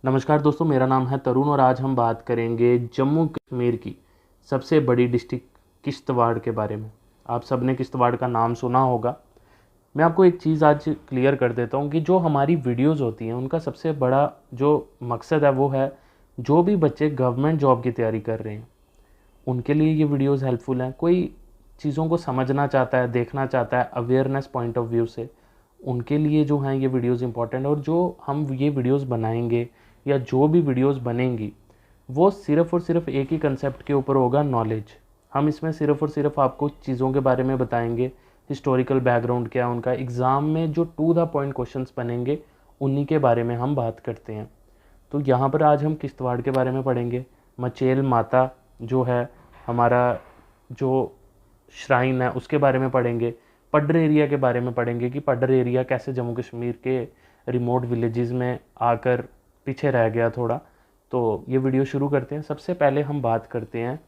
नमस्कार दोस्तों, मेरा नाम है तरुण और आज हम बात करेंगे जम्मू कश्मीर की सबसे बड़ी डिस्ट्रिक्ट किश्तवाड़ के बारे में। आप सब ने किश्तवाड़ का नाम सुना होगा। मैं आपको एक चीज़ आज क्लियर कर देता हूँ कि जो हमारी वीडियोस होती हैं उनका सबसे बड़ा जो मकसद है वो है जो भी बच्चे गवर्नमेंट जॉब की तैयारी कर रहे हैं उनके लिए ये वीडियोस हेल्पफुल हैं। कोई चीज़ों को समझना चाहता है, देखना चाहता है अवेयरनेस पॉइंट ऑफ व्यू से, उनके लिए जो हैं ये वीडियोस इंपॉर्टेंट। और जो हम ये वीडियोस बनाएंगे या जो भी वीडियोस बनेंगी वो सिर्फ़ और सिर्फ एक ही कंसेप्ट के ऊपर होगा, नॉलेज। हम इसमें सिर्फ़ और सिर्फ आपको चीज़ों के बारे में बताएंगे, हिस्टोरिकल बैकग्राउंड क्या है उनका, एग्ज़ाम में जो टू द पॉइंट क्वेश्चंस बनेंगे उन्हीं के बारे में हम बात करते हैं। तो यहाँ पर आज हम किश्तवाड़ के बारे में पढ़ेंगे। मचेल माता जो है हमारा जो श्राइन है उसके बारे में पढ़ेंगे। पड्डर एरिया के बारे में पढ़ेंगे कि पड्डर एरिया कैसे जम्मू कश्मीर के रिमोट विलेजेस में आकर पीछे रह गया थोड़ा। तो ये वीडियो शुरू करते हैं। सबसे पहले हम बात करते हैं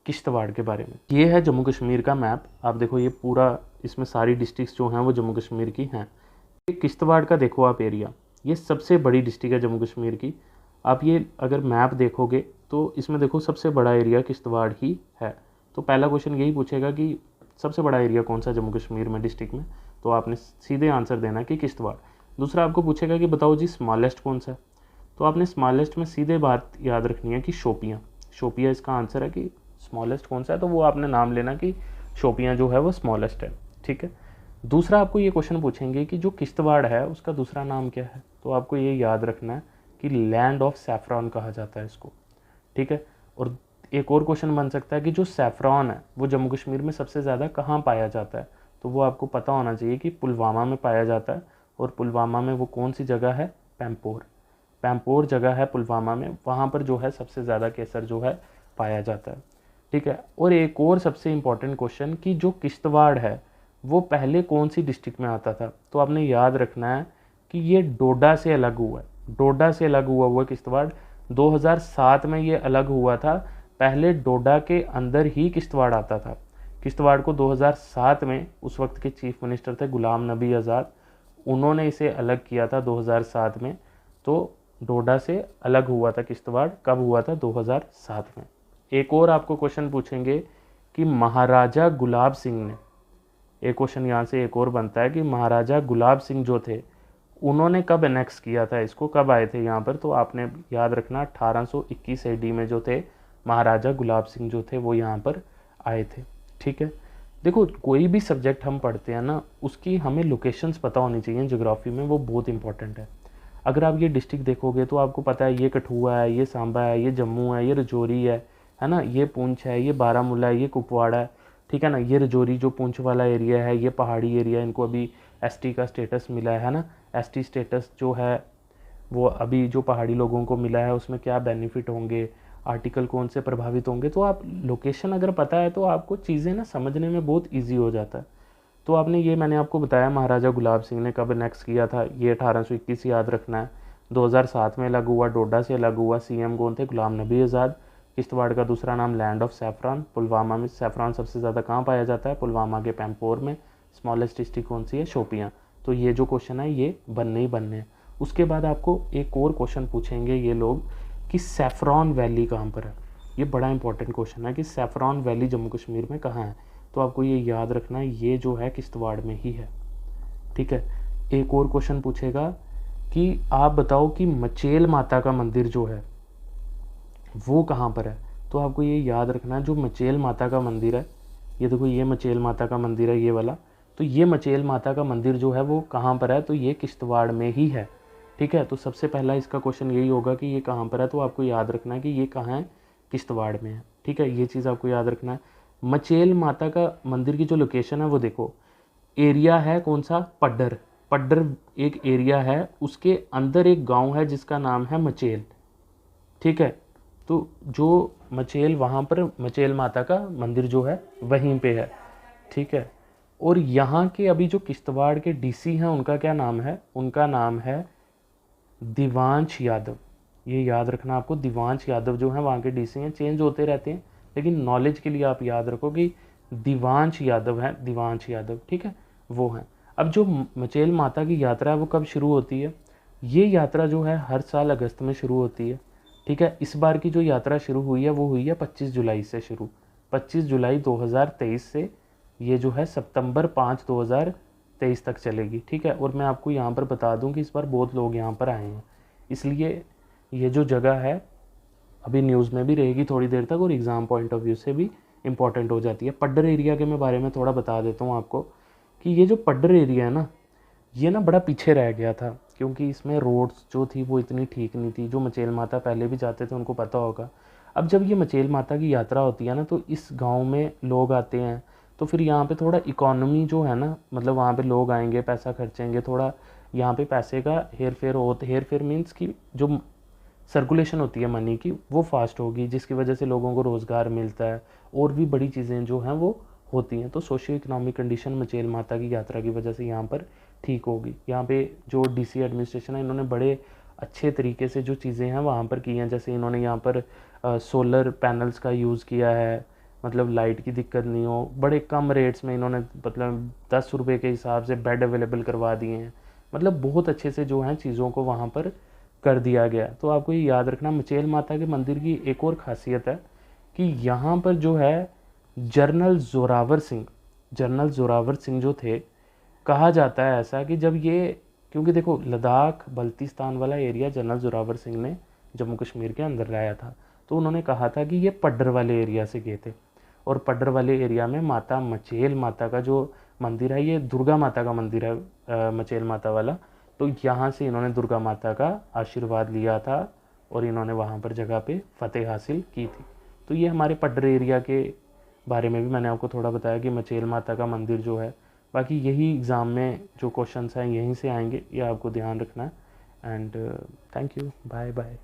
किश्तवाड़ के बारे में। ये है जम्मू कश्मीर का मैप। आप देखो ये पूरा, इसमें सारी डिस्ट्रिक्ट्स जो हैं वो जम्मू कश्मीर की हैं। ये किश्तवाड़ का देखो आप एरिया, ये सबसे बड़ी डिस्ट्रिक्ट है जम्मू कश्मीर की। आप ये अगर मैप देखोगे तो इसमें देखो सबसे बड़ा एरिया किश्तवाड़ ही है। तो पहला क्वेश्चन यही पूछेगा कि सबसे बड़ा एरिया कौन सा जम्मू कश्मीर में, डिस्ट्रिक्ट में, तो आपने सीधे आंसर देना कि किश्तवाड़। दूसरा आपको पूछेगा कि बताओ जी स्मॉलेस्ट कौन सा है, तो आपने स्मॉलेस्ट में सीधे बात याद रखनी है कि शोपियाँ। शोपियाँ इसका आंसर है कि स्मॉलेस्ट कौन सा है, तो वो आपने नाम लेना कि शोपियाँ जो है वो स्मॉलेस्ट है। ठीक है। दूसरा आपको ये क्वेश्चन पूछेंगे कि जो किश्तवाड़ है उसका दूसरा नाम क्या है, तो आपको ये याद रखना है कि लैंड ऑफ सैफरॉन कहा जाता है इसको। ठीक है। और एक और क्वेश्चन बन सकता है कि जो सैफरॉन है वो जम्मू कश्मीर में सबसे ज़्यादा कहाँ पाया जाता है, तो वो आपको पता होना चाहिए कि पुलवामा में पाया जाता है। और पुलवामा में वो कौन सी जगह है, पैम्पोर। पैम्पोर जगह है पुलवामा में, वहाँ पर जो है सबसे ज़्यादा केसर जो है पाया जाता है। ठीक है। और एक और सबसे इम्पॉर्टेंट क्वेश्चन कि जो किश्तवाड़ है वो पहले कौन सी डिस्ट्रिक्ट में आता था, तो आपने याद रखना है कि ये डोडा से अलग हुआ है। डोडा से अलग हुआ किश्तवाड़ 2007 में ये अलग हुआ था। पहले डोडा के अंदर ही किश्तवाड़ आता था। किश्तवाड़ को 2007 में उस वक्त के चीफ मिनिस्टर थे गुलाम नबी आज़ाद, उन्होंने इसे अलग किया था 2007 में। तो डोडा से अलग हुआ था किश्तवाड़, कब हुआ था, 2007 में। एक और आपको क्वेश्चन पूछेंगे कि महाराजा गुलाब सिंह ने, एक क्वेश्चन यहाँ से एक और बनता है कि महाराजा गुलाब सिंह जो थे उन्होंने कब एनेक्स किया था इसको, कब आए थे यहाँ पर, तो आपने याद रखना 1821 AD में जो थे महाराजा गुलाब सिंह जो थे वो यहाँ पर आए थे। ठीक है। देखो कोई भी सब्जेक्ट हम पढ़ते हैं ना उसकी हमें लोकेशंस पता होनी चाहिए ज्योग्राफी में, वो बहुत इंपॉर्टेंट है। अगर आप ये डिस्ट्रिक्ट देखोगे तो आपको पता है ये कठुआ है, ये सांबा है, ये जम्मू है, ये रजौरी है ना, ये पुंछ है, ये बारामूला है, ये कुपवाड़ा है। ठीक है ना। ये रजौरी जो पुंछ वाला एरिया है ये पहाड़ी एरिया है, इनको अभी एसटी का स्टेटस मिला है ना। एसटी स्टेटस जो है वो अभी जो पहाड़ी लोगों को मिला है उसमें क्या बेनिफिट होंगे, आर्टिकल कौन से प्रभावित होंगे, तो आप लोकेशन अगर पता है तो आपको चीज़ें ना समझने में बहुत ईजी हो जाता है। तो आपने ये, मैंने आपको बताया महाराजा गुलाब सिंह ने कब नेक्स्ट किया था, ये 1821 याद रखना है। 2007 में अलग हुआ, डोडा से अलग हुआ। सीएम कौन थे, गुलाम नबी आज़ाद। किश्तवाड़ का दूसरा नाम लैंड ऑफ सैफरान। पुलवामा में सैफरान सबसे ज़्यादा कहाँ पाया जाता है, पुलवामा के पैम्पोर में। स्मॉलेस्ट डिस्ट्रिक्ट कौन सी है, शोपियाँ। तो ये जो क्वेश्चन है ये बनने ही बनने हैं। उसके बाद आपको एक और क्वेश्चन पूछेंगे ये लोग कि सैफरॉन वैली कहाँ पर है। ये बड़ा इंपॉर्टेंट क्वेश्चन है कि सैफरॉन वैली जम्मू कश्मीर में कहाँ है, तो आपको ये याद रखना है ये जो है किश्तवाड़ में ही है। ठीक है। एक और क्वेश्चन पूछेगा कि आप बताओ कि मचेल माता का मंदिर जो है वो कहाँ पर है, तो आपको ये याद रखना है जो मचेल माता का मंदिर है, ये देखो ये मचेल माता का मंदिर है ये वाला, तो ये मचेल माता का मंदिर जो है वो कहाँ पर है, तो ये किश्तवाड़ में ही है। ठीक है। तो सबसे पहला इसका क्वेश्चन यही होगा कि ये कहाँ पर है, तो आपको याद रखना है कि ये कहाँ है, किश्तवाड़ में है। ठीक है। ये चीज़ आपको याद रखना है। मचेल माता का मंदिर की जो लोकेशन है वो देखो, एरिया है कौन सा, पड्डर। पड्डर एक एरिया है, उसके अंदर एक गांव है जिसका नाम है मचेल। ठीक है। तो जो मचेल, वहाँ पर मचेल माता का मंदिर जो है वहीं पे है। ठीक है। और यहाँ के अभी जो किश्तवाड़ के डीसी हैं उनका क्या नाम है, उनका नाम है दिवांश यादव। ये याद रखना आपको, दिवांश यादव जो है वहाँ के डीसी हैं, चेंज होते रहते हैं लेकिन नॉलेज के लिए आप याद रखो कि दिवांश यादव है, दिवांश यादव। ठीक है। वो हैं। अब जो मचेल माता की यात्रा है वो कब शुरू होती है, ये यात्रा जो है हर साल अगस्त में शुरू होती है, ठीक है। इस बार की जो यात्रा शुरू हुई है वो हुई है 25 जुलाई से शुरू, 25 जुलाई 2023 से ये जो है सितंबर 5 2023 तक चलेगी, ठीक है। और मैं आपको यहाँ पर बता दूँ कि इस बार बहुत लोग यहाँ पर आए हैं, इसलिए ये जो जगह है अभी न्यूज़ में भी रहेगी थोड़ी देर तक और एग्ज़ाम पॉइंट ऑफ व्यू से भी इम्पॉर्टेंट हो जाती है। पड्डर एरिया के मैं बारे में थोड़ा बता देता हूँ आपको कि ये जो पड्डर एरिया है ना, ये ना बड़ा पीछे रह गया था, क्योंकि इसमें रोड्स जो थी वो इतनी ठीक नहीं थी। जो मचेल माता पहले भी जाते थे उनको पता होगा। अब जब ये मचेल माता की यात्रा होती है ना, तो इस गांव में लोग आते हैं, तो फिर यहाँ पे थोड़ा इकोनॉमी जो है ना, मतलब वहाँ पे लोग आएंगे, पैसा खर्चेंगे, थोड़ा यहाँ पे पैसे का हेर फेर हेर फेर मीन्स की जो सर्कुलेशन होती है मनी की वो फास्ट होगी, जिसकी वजह से लोगों को रोज़गार मिलता है और भी बड़ी चीज़ें जो हैं वो होती हैं। तो सोशियो इकोनॉमिक कंडीशन मचेल माता की यात्रा की वजह से यहाँ पर ठीक होगी। यहाँ पे जो डीसी एडमिनिस्ट्रेशन है, इन्होंने बड़े अच्छे तरीके से जो चीज़ें हैं वहाँ पर की हैं। जैसे इन्होंने यहाँ पर सोलर पैनल्स का यूज़ किया है, मतलब लाइट की दिक्कत नहीं हो। बड़े कम रेट्स में इन्होंने मतलब 10 रुपये के हिसाब से बेड अवेलेबल करवा दिए हैं। मतलब बहुत अच्छे से जो हैं चीज़ों को वहाँ पर कर दिया गया। तो आपको ये याद रखना, मचेल माता के मंदिर की एक और ख़ासियत है कि यहाँ पर जो है जनरल जोरावर सिंह जो थे, कहा जाता है ऐसा कि जब ये, क्योंकि देखो लद्दाख बल्तिस्तान वाला एरिया जनरल जोरावर सिंह ने जम्मू कश्मीर के अंदर लाया था, तो उन्होंने कहा था कि ये पड्डर वाले एरिया से गए थे। और पड्डर वाले एरिया में माता मचेल माता का जो मंदिर है, ये दुर्गा माता का मंदिर है मचेल माता वाला। तो यहाँ से इन्होंने दुर्गा माता का आशीर्वाद लिया था और इन्होंने वहाँ पर जगह पे फतेह हासिल की थी। तो ये हमारे पड्डर एरिया के बारे में भी मैंने आपको थोड़ा बताया कि मचेल माता का मंदिर जो है। बाकी यही एग्ज़ाम में जो क्वेश्चंस हैं यहीं से आएंगे, ये आपको ध्यान रखना है। And thank you, bye bye.